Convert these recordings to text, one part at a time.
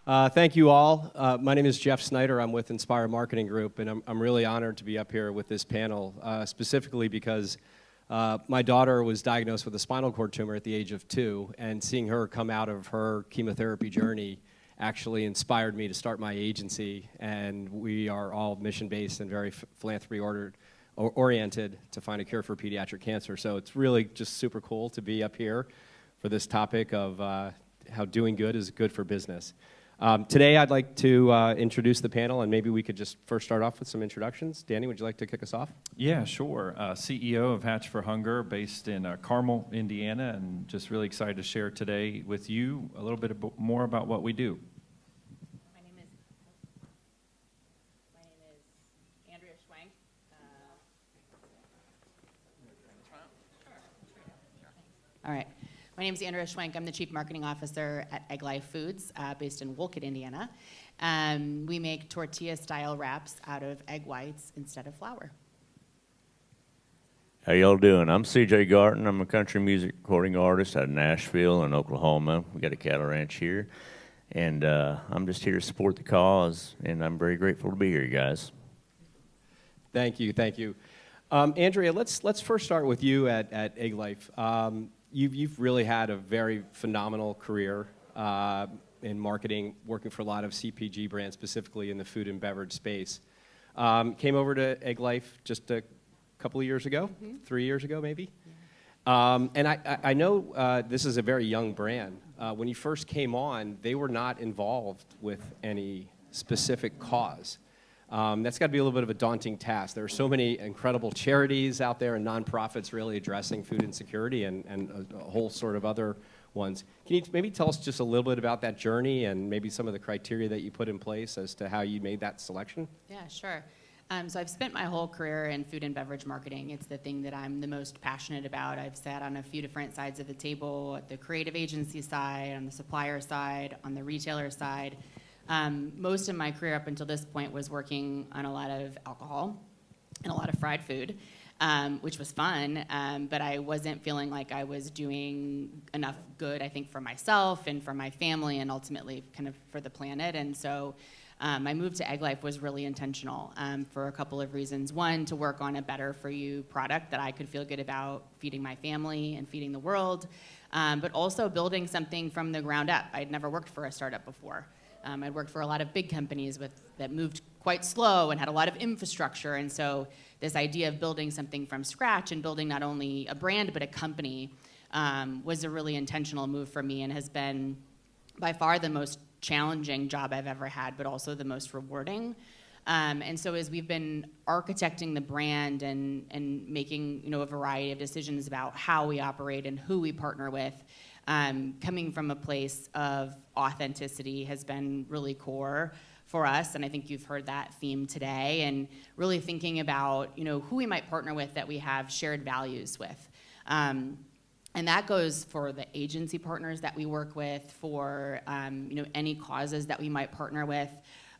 Thank you all. My name is Jeff Snyder. I'm with Inspira Marketing Group, and I'm really honored to be up here with this panel, specifically because my daughter was diagnosed with a spinal cord tumor at the age of 2, and seeing her come out of her chemotherapy journey actually inspired me to start my agency, and we are all mission-based and very philanthropy-oriented to find a cure for pediatric cancer. So it's really just super cool to be up here for this topic of how doing good is good for business. Today I'd like to introduce the panel, and maybe we could just first start off with some introductions. Danny, would you like to kick us off? Yeah, sure. CEO of Hatch for Hunger, based in Carmel, Indiana, and just really excited to share today with you a little bit more about what we do. My name is Andrea Schwenk. All right. My name is Andrea Schwenk. I'm the Chief Marketing Officer at Egglife Foods, based in Wolcott, Indiana. We make tortilla-style wraps out of egg whites instead of flour. How y'all doing? I'm CJ Garton. I'm a country music recording artist out of Nashville and Oklahoma. We got a cattle ranch here. And I'm just here to support the cause, and I'm very grateful to be here, you guys. Thank you, thank you. Andrea, let's first start with you at Egglife. You've really had a very phenomenal career in marketing, working for a lot of CPG brands, specifically in the food and beverage space. Came over to Egglife just a couple of years ago, 3 years ago maybe. Yeah. And I know this is a very young brand. When you first came on, they were not involved with any specific cause. That's got to be a little bit of a daunting task. There are so many incredible charities out there and nonprofits really addressing food insecurity and a whole sort of other ones. Can you maybe tell us just a little bit about that journey and maybe some of the criteria that you put in place as to how you made that selection? Yeah, sure. So I've spent my whole career in food and beverage marketing. It's the thing that I'm the most passionate about. I've sat on a few different sides of the table, at the creative agency side, on the supplier side, on the retailer side. Most of my career up until this point was working on a lot of alcohol and a lot of fried food, which was fun, but I wasn't feeling like I was doing enough good, I think, for myself and for my family and ultimately kind of for the planet. And so my move to Egglife was really intentional for a couple of reasons. One, to work on a better for you product that I could feel good about feeding my family and feeding the world, but also building something from the ground up. I'd never worked for a startup before. I'd worked for a lot of big companies that moved quite slow and had a lot of infrastructure. And so this idea of building something from scratch and building not only a brand but a company was a really intentional move for me and has been by far the most challenging job I've ever had, but also the most rewarding. And so as we've been architecting the brand and making a variety of decisions about how we operate and who we partner with, coming from a place of authenticity has been really core for us, and I think you've heard that theme today, and really thinking about who we might partner with that we have shared values with. And that goes for the agency partners that we work with, for any causes that we might partner with,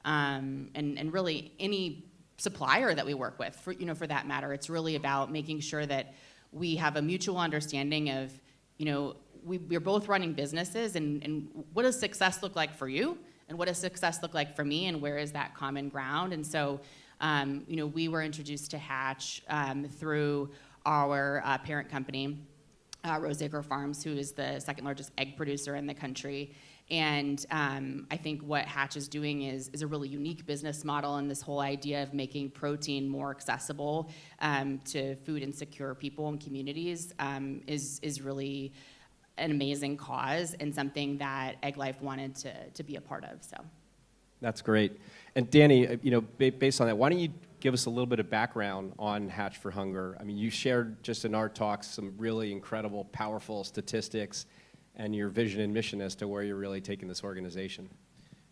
and really any supplier that we work with, for that matter. It's really about making sure that we have a mutual understanding of we're both running businesses, and what does success look like for you, and what does success look like for me, and where is that common ground? And so, we were introduced to Hatch through our parent company, Roseacre Farms, who is the second largest egg producer in the country. And I think what Hatch is doing is a really unique business model, and this whole idea of making protein more accessible to food insecure people and communities is really an amazing cause and something that Egglife wanted to be a part of. So that's great. And Danny, based on that, why don't you give us a little bit of background on Hatch for Hunger? I mean, you shared just in our talks some really incredible, powerful statistics and your vision and mission as to where you're really taking this organization.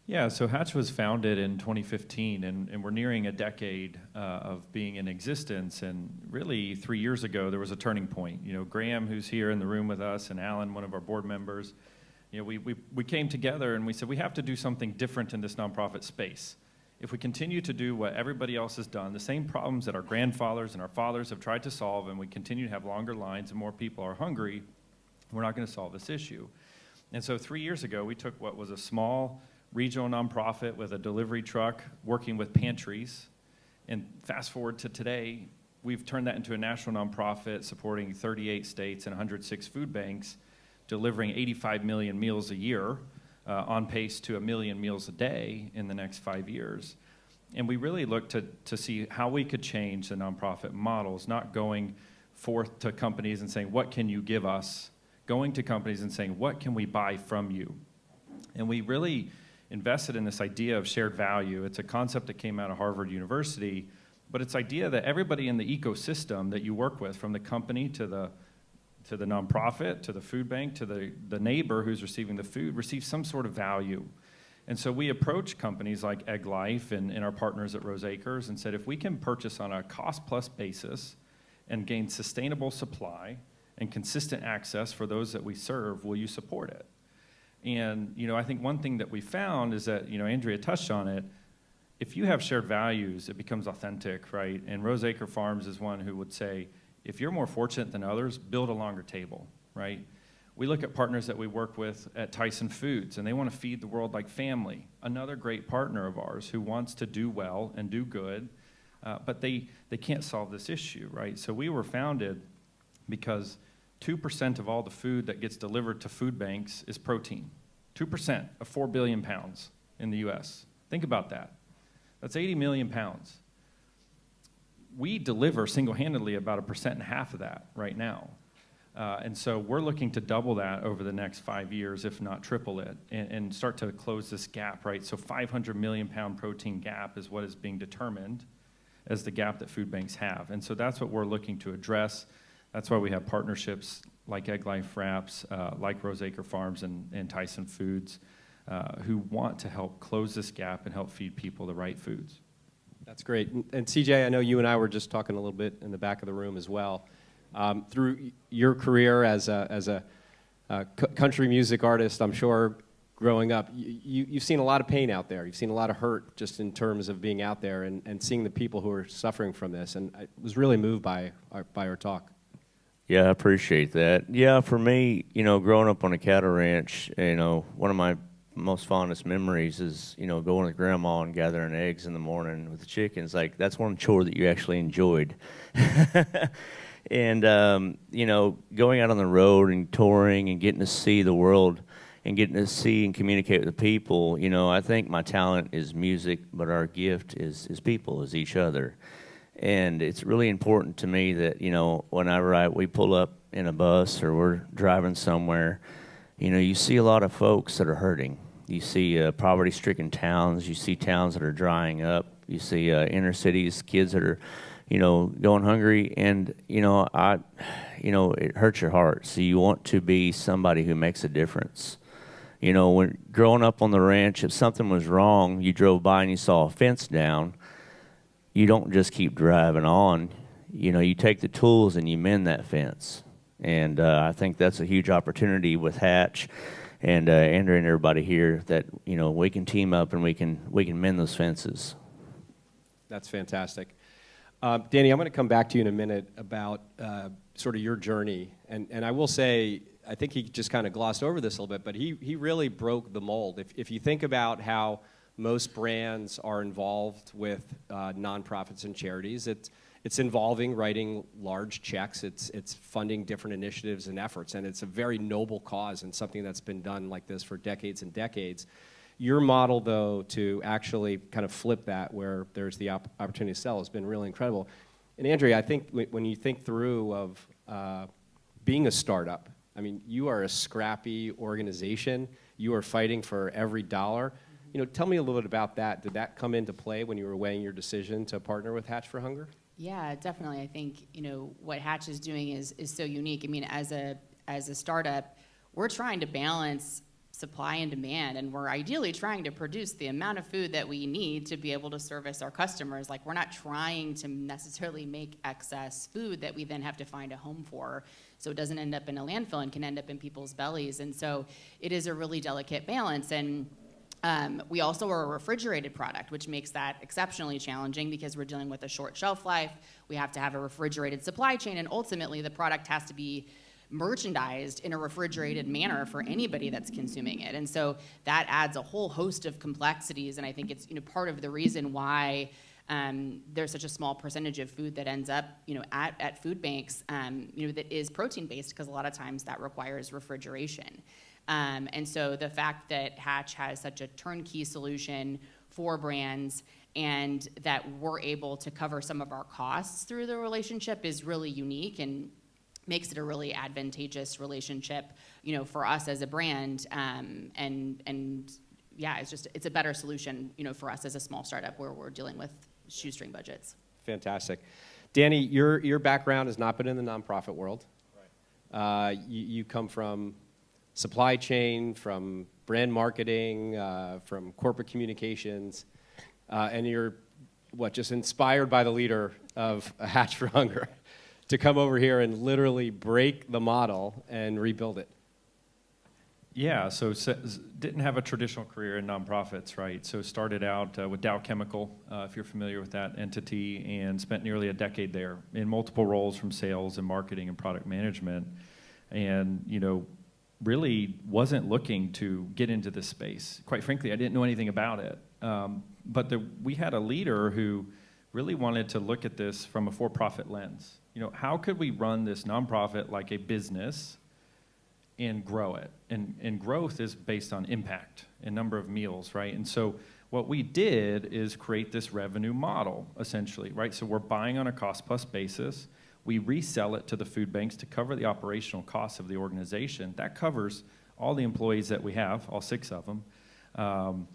Yeah, so Hatch was founded in 2015, and we're nearing a decade of being in existence. And really, 3 years ago, there was a turning point. Graham, who's here in the room with us, and Alan, one of our board members, we came together and we said, we have to do something different in this nonprofit space. If we continue to do what everybody else has done, the same problems that our grandfathers and our fathers have tried to solve, and we continue to have longer lines and more people are hungry, we're not going to solve this issue. And so 3 years ago, we took what was a small regional nonprofit with a delivery truck working with pantries. And fast forward to today, we've turned that into a national nonprofit supporting 38 states and 106 food banks, delivering 85 million meals a year, on pace to 1 million meals a day in the next 5 years. And we really looked to see how we could change the nonprofit models, not going forth to companies and saying, what can you give us? Going to companies and saying, what can we buy from you? And we really invested in this idea of shared value. It's a concept that came out of Harvard University, but it's idea that everybody in the ecosystem that you work with, from the company to the nonprofit, to the food bank, to the neighbor who's receiving the food, receives some sort of value. And so we approached companies like Egglife and our partners at Rose Acres and said, if we can purchase on a cost-plus basis and gain sustainable supply and consistent access for those that we serve, will you support it? And I think one thing that we found is that, Andrea touched on it, if you have shared values, it becomes authentic, right? And Rose Acre Farms is one who would say, if you're more fortunate than others, build a longer table, right? We look at partners that we work with at Tyson Foods, and they want to feed the world like family. Another great partner of ours who wants to do well and do good, but they can't solve this issue, right? So we were founded because 2% of all the food that gets delivered to food banks is protein. 2% of 4 billion pounds in the U.S. Think about that. That's 80 million pounds. We deliver single-handedly about 1.5% of that right now. And so we're looking to double that over the next 5 years, if not triple it, and start to close this gap, right? So 500 million pound protein gap is what is being determined as the gap that food banks have. And so that's what we're looking to address. That's why we have partnerships like Egglife Wraps, like Rose Acre Farms and Tyson Foods, who want to help close this gap and help feed people the right foods. That's great. And CJ, I know you and I were just talking a little bit in the back of the room as well. Through your career as a country music artist, I'm sure growing up, you've seen a lot of pain out there. You've seen a lot of hurt just in terms of being out there and seeing the people who are suffering from this. And I was really moved by our talk. Yeah, I appreciate that. Yeah, for me, growing up on a cattle ranch, one of my most fondest memories is, going with Grandma and gathering eggs in the morning with the chickens. Like, that's one chore that you actually enjoyed. And, going out on the road and touring and getting to see the world and getting to see and communicate with the people, I think my talent is music, but our gift is people, is each other. And it's really important to me that, whenever we pull up in a bus or we're driving somewhere, you see a lot of folks that are hurting. You see poverty-stricken towns. You see towns that are drying up. You see inner cities, kids that are, going hungry. And, it hurts your heart. So you want to be somebody who makes a difference. When growing up on the ranch, if something was wrong, you drove by and you saw a fence down, you don't just keep driving on. You take the tools and you mend that fence. And I think that's a huge opportunity with Hatch and Andrea and everybody here that, we can team up and we can mend those fences. That's fantastic. Danny, I'm going to come back to you in a minute about sort of your journey. And I will say, I think he just kind of glossed over this a little bit, but he really broke the mold. If you think about how most brands are involved with nonprofits and charities, it's involving writing large checks. It's funding different initiatives and efforts, and it's a very noble cause and something that's been done like this for decades and decades. Your model, though, to actually kind of flip that where there's the opportunity to sell has been really incredible. And Andrea, I think when you think through of being a startup, I mean, you are a scrappy organization. You are fighting for every dollar. Tell me a little bit about that. Did that come into play when you were weighing your decision to partner with Hatch for Hunger? Yeah, definitely. I think, what Hatch is doing is so unique. I mean, as a startup, we're trying to balance supply and demand, and we're ideally trying to produce the amount of food that we need to be able to service our customers. Like, we're not trying to necessarily make excess food that we then have to find a home for, so it doesn't end up in a landfill and can end up in people's bellies. And so it is a really delicate balance. And we also are a refrigerated product, which makes that exceptionally challenging because we're dealing with a short shelf life. We have to have a refrigerated supply chain, and ultimately the product has to be merchandised in a refrigerated manner for anybody that's consuming it. And so that adds a whole host of complexities, and I think it's part of the reason why there's such a small percentage of food that ends up at food banks that is protein based, because a lot of times that requires refrigeration. And so the fact that Hatch has such a turnkey solution for brands and that we're able to cover some of our costs through the relationship is really unique and makes it a really advantageous relationship, for us as a brand. And yeah, it's a better solution, for us as a small startup where we're dealing with shoestring budgets. Fantastic. Danny, your background has not been in the nonprofit world. Right. You come from supply chain, from brand marketing, from corporate communications, and you're just inspired by the leader of Hatch for Hunger to come over here and literally break the model and rebuild it. Yeah, so didn't have a traditional career in nonprofits, right? So started out with Dow Chemical, if you're familiar with that entity, and spent nearly a decade there in multiple roles from sales and marketing and product management. And, really wasn't looking to get into this space. Quite frankly, I didn't know anything about it. But we had a leader who really wanted to look at this from a for-profit lens. How could we run this nonprofit like a business and grow it? And growth is based on impact and number of meals, right? And so what we did is create this revenue model, essentially, right? So we're buying on a cost-plus basis. We resell it to the food banks to cover the operational costs of the organization. That covers all the employees that we have, all 6 of them,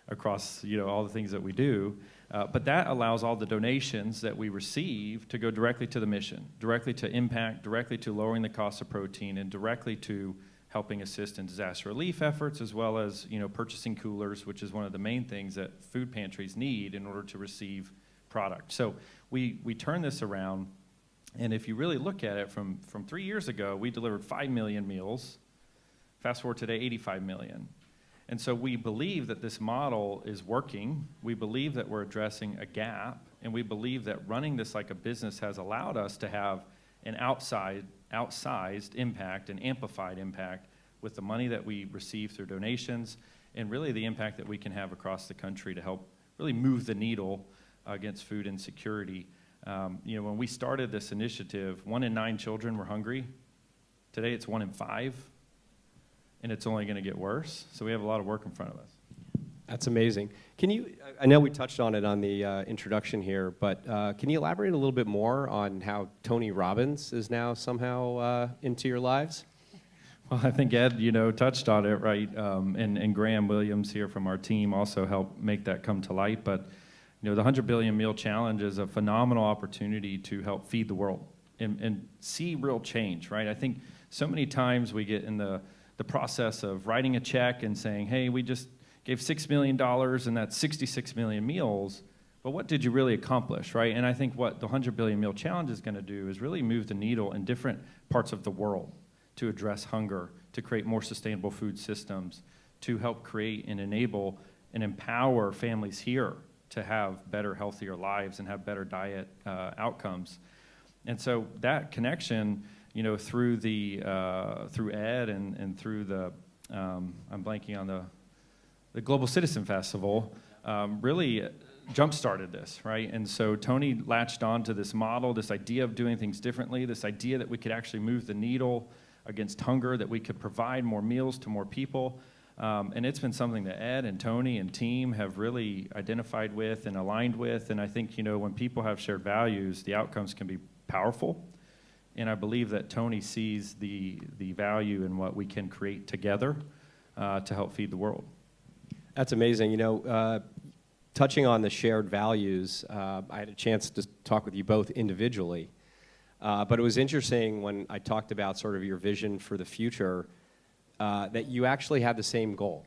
across all the things that we do. But that allows all the donations that we receive to go directly to the mission, directly to impact, directly to lowering the cost of protein, and directly to helping assist in disaster relief efforts, as well as purchasing coolers, which is one of the main things that food pantries need in order to receive product. So we turn this around, and if you really look at it from 3 years ago, we delivered 5 million meals. Fast forward today, 85 million. And so we believe that this model is working. We believe that we're addressing a gap, and we believe that running this like a business has allowed us to have an outsized impact, an amplified impact with the money that we receive through donations, and really the impact that we can have across the country to help really move the needle against food insecurity. When we started this initiative, 1 in 9 children were hungry. Today it's 1 in 5. And it's only going to get worse. So we have a lot of work in front of us. That's amazing. I know we touched on it on the introduction here, but can you elaborate a little bit more on how Tony Robbins is now somehow into your lives? Well, I think Ed, touched on it, right? And Graham Williams here from our team also helped make that come to light. But, the 100 Billion Meal Challenge is a phenomenal opportunity to help feed the world and see real change, right? I think so many times we get in the process of writing a check and saying, hey, we just gave $6 million and that's 66 million meals, but what did you really accomplish, right? And I think what the 100 Billion Meal Challenge is going to do is really move the needle in different parts of the world to address hunger, to create more sustainable food systems, to help create and enable and empower families here to have better, healthier lives and have better diet outcomes. And so that connection, through Ed and through the I'm blanking on the Global Citizen Festival, really jump-started this, right? And so Tony latched on to this model, this idea of doing things differently, this idea that we could actually move the needle against hunger, that we could provide more meals to more people. And it's been something that Ed and Tony and team have really identified with and aligned with. And I think, when people have shared values, the outcomes can be powerful. And I believe that Tony sees the value in what we can create together to help feed the world. That's amazing. Touching on the shared values, I had a chance to talk with you both individually. But it was interesting when I talked about sort of your vision for the future, that you actually had the same goal.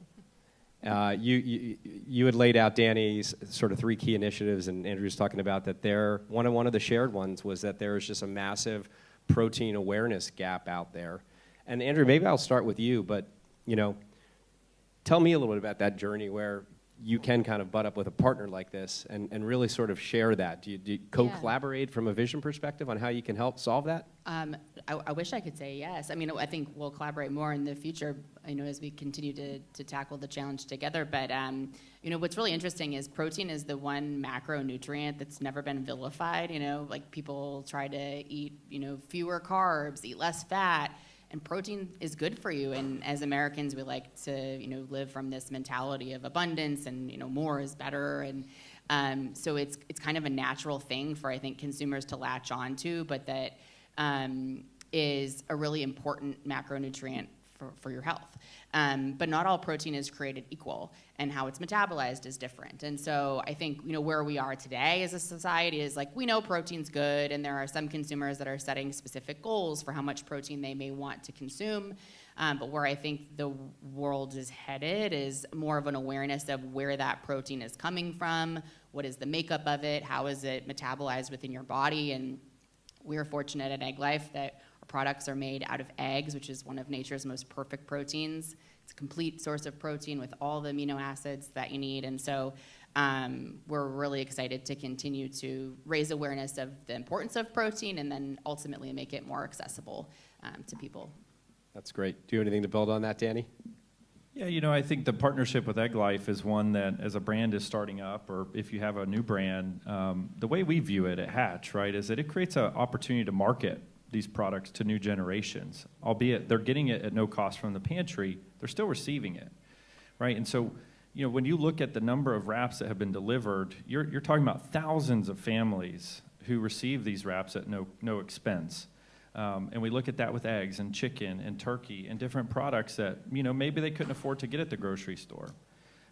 You had laid out, Danny's sort of 3 key initiatives, and Andrew was talking about that one of the shared ones was that there is just a massive protein awareness gap out there. And Andrew, maybe I'll start with you, but tell me a little bit about that journey where you can kind of butt up with a partner like this and really sort of share that. Do you co-collaborate from a vision perspective on how you can help solve that? I wish I could say yes. I mean, I think we'll collaborate more in the future, as we continue to tackle the challenge together. But, what's really interesting is protein is the one macronutrient that's never been vilified. Like people try to eat, fewer carbs, eat less fat. And protein is good for you, and as Americans, we like to, live from this mentality of abundance, and more is better, and so it's kind of a natural thing for I think consumers to latch onto, but that is a really important macronutrient for your health. But not all protein is created equal, and how it's metabolized is different. And so I think, where we are today as a society is like, we know protein's good, and there are some consumers that are setting specific goals for how much protein they may want to consume. But where I think the world is headed is more of an awareness of where that protein is coming from, what is the makeup of it, how is it metabolized within your body. And we're fortunate at Egglife that products are made out of eggs, which is one of nature's most perfect proteins. It's a complete source of protein with all the amino acids that you need. And so we're really excited to continue to raise awareness of the importance of protein and then ultimately make it more accessible to people. That's great. Do you have anything to build on that, Danny? Yeah, I think the partnership with Egglife is one that as a brand is starting up, or if you have a new brand, the way we view it at Hatch, right, is that it creates an opportunity to market these products to new generations, albeit they're getting it at no cost from the pantry, they're still receiving it, right? And so, when you look at the number of wraps that have been delivered, you're talking about thousands of families who receive these wraps at no expense. And we look at that with eggs and chicken and turkey and different products that, maybe they couldn't afford to get at the grocery store.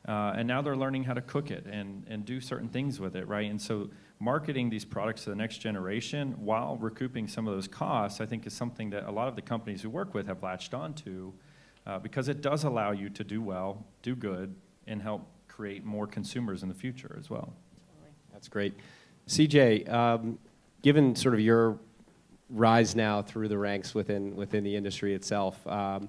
And now they're learning how to cook it and do certain things with it, right? And so marketing these products to the next generation while recouping some of those costs, I think is something that a lot of the companies we work with have latched onto because it does allow you to do well, do good, and help create more consumers in the future as well. That's great. CJ, given sort of your rise now through the ranks within the industry itself, why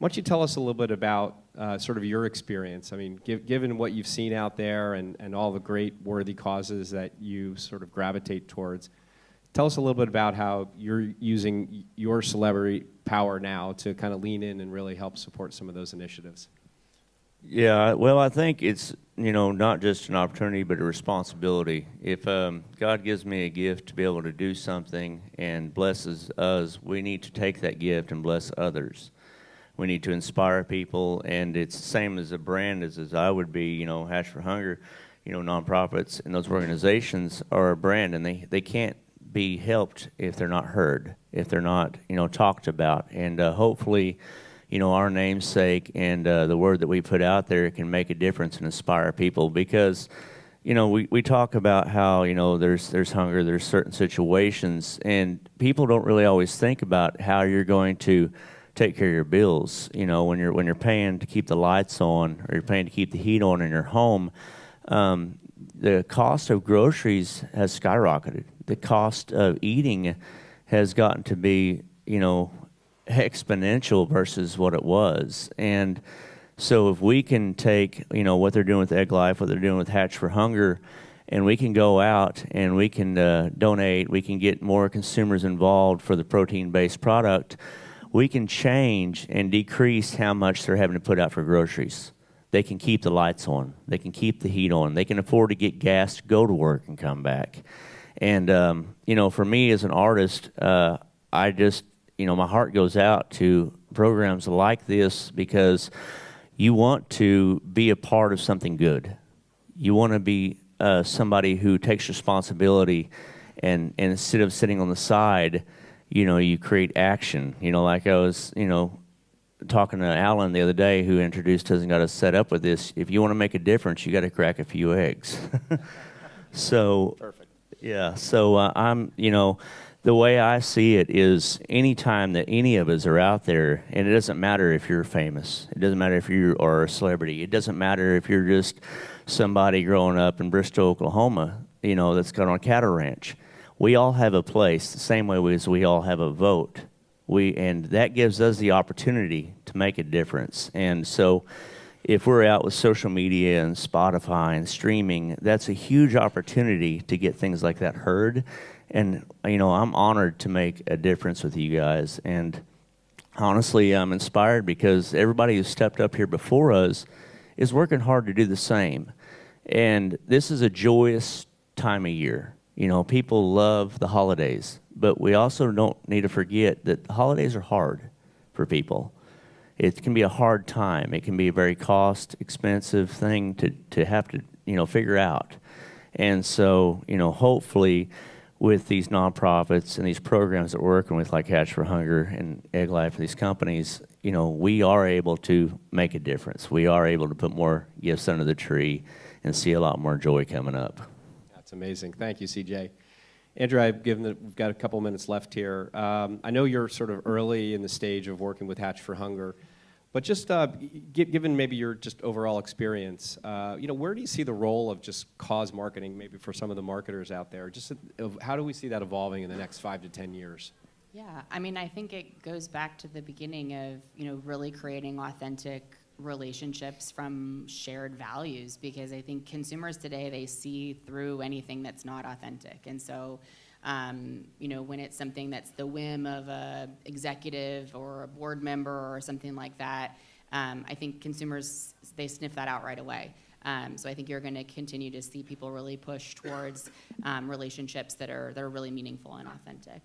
don't you tell us a little bit about sort of your experience? I mean, given what you've seen out there and all the great worthy causes that you sort of gravitate towards, tell us a little bit about how you're using your celebrity power now to kind of lean in and really help support some of those initiatives. Yeah, well, I think it's, not just an opportunity, but a responsibility. If God gives me a gift to be able to do something and blesses us, we need to take that gift and bless others. We need to inspire people, and it's the same as a brand as I would be, Hatch for Hunger, nonprofits and those organizations are a brand, and they can't be helped if they're not heard, if they're not, talked about. And hopefully, our namesake and the word that we put out there can make a difference and inspire people because, we talk about how, there's hunger, there's certain situations, and people don't really always think about how you're going to take care of your bills. When you're paying to keep the lights on or you're paying to keep the heat on in your home, the cost of groceries has skyrocketed. The cost of eating has gotten to be, exponential versus what it was. And so if we can take, what they're doing with Egglife, what they're doing with Hatch for Hunger, and we can go out and we can donate, we can get more consumers involved for the protein-based product, we can change and decrease how much they're having to put out for groceries. They can keep the lights on. They can keep the heat on. They can afford to get gas to go to work and come back. And, for me as an artist, I just, my heart goes out to programs like this because you want to be a part of something good. You want to be somebody who takes responsibility and instead of sitting on the side, you create action. Like I was, talking to Alan the other day who introduced us and got us set up with this. If you want to make a difference, you got to crack a few eggs. So, perfect. Yeah, so I'm, the way I see it is anytime that any of us are out there, and it doesn't matter if you're famous, it doesn't matter if you are a celebrity, it doesn't matter if you're just somebody growing up in Bristol, Oklahoma, that's got on a cattle ranch. We all have a place, the same way as we all have a vote. And that gives us the opportunity to make a difference. And so, if we're out with social media and Spotify and streaming, that's a huge opportunity to get things like that heard. And, you know, I'm honored to make a difference with you guys. And honestly, I'm inspired because everybody who stepped up here before us is working hard to do the same. And this is a joyous time of year. You know, people love the holidays, but we also don't need to forget that the holidays are hard for people. It can be a hard time. It can be a very expensive thing to have to, you know, figure out. And so, you know, hopefully with these nonprofits and these programs that we're working with, like Hatch for Hunger and Egglife, these companies, you know, we are able to make a difference. We are able to put more gifts under the tree and see a lot more joy coming up. That's amazing. Thank you, CJ. Andrea, given that we've got a couple minutes left here, I know you're sort of early in the stage of working with Hatch for Hunger, but just given maybe your just overall experience, you know, where do you see the role of just cause marketing, maybe for some of the marketers out there? Just how do we see that evolving in the next 5 to 10 years? Yeah, I mean, I think it goes back to the beginning of, you know, really creating authentic relationships from shared values, because I think consumers today, they see through anything that's not authentic. And so, you know, when it's something that's the whim of a executive or a board member or something like that, I think consumers, they sniff that out right away. So I think you're going to continue to see people really push towards relationships that are really meaningful and authentic.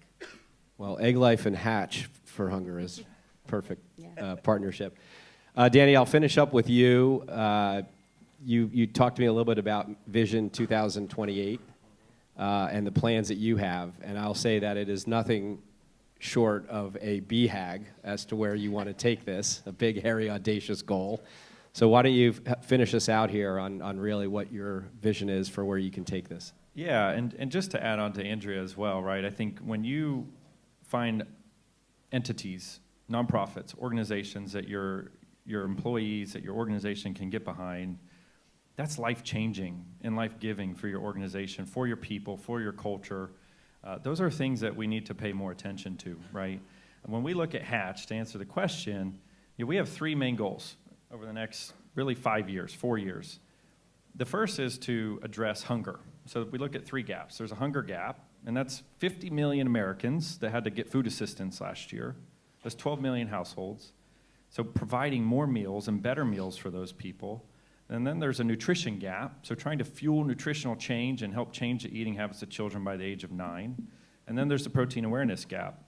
Well, Egglife and Hatch for Hunger is perfect Yeah. partnership. Danny, I'll finish up with you. You talked to me a little bit about Vision 2028 and the plans that you have, and I'll say that it is nothing short of a BHAG as to where you want to take this, a big, hairy, audacious goal. So why don't you finish us out here on really what your vision is for where you can take this? Yeah, and just to add on to Andrea as well, right? I think when you find entities, nonprofits, organizations that your employees, that your organization can get behind, that's life-changing and life-giving for your organization, for your people, for your culture. Those are things that we need to pay more attention to, right? And when we look at Hatch, to answer the question, you know, we have 3 main goals over the next really 5 years, 4 years. The first is to address hunger. So we look at 3 gaps. There's a hunger gap, and that's 50 million Americans that had to get food assistance last year. That's 12 million households. So providing more meals and better meals for those people. And then there's a nutrition gap, so trying to fuel nutritional change and help change the eating habits of children by the age of 9. And then there's the protein awareness gap.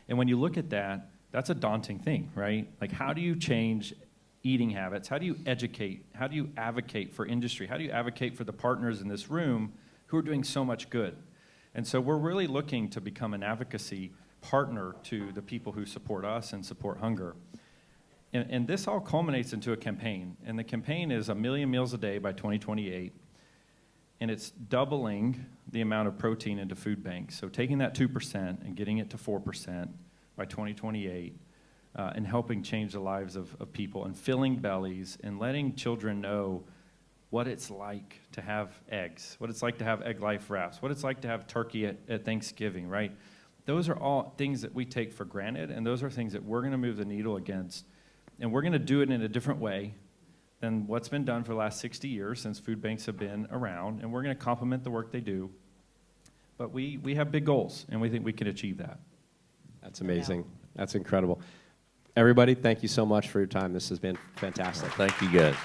And when you look at that, that's a daunting thing, right? Like, how do you change eating habits? How do you educate? How do you advocate for industry? How do you advocate for the partners in this room who are doing so much good? And so we're really looking to become an advocacy partner to the people who support us and support hunger. And this all culminates into a campaign. And the campaign is 1 million meals a day by 2028. And it's doubling the amount of protein into food banks. So taking that 2% and getting it to 4% by 2028, and helping change the lives of people and filling bellies and letting children know what it's like to have eggs, what it's like to have Egglife wraps, what it's like to have turkey at Thanksgiving, right? Those are all things that we take for granted, and those are things that we're going to move the needle against. And we're going to do it in a different way than what's been done for the last 60 years since food banks have been around, and we're going to complement the work they do. But we have big goals, and we think we can achieve that. That's amazing. That's incredible. Everybody, thank you so much for your time. This has been fantastic. Thank you, guys.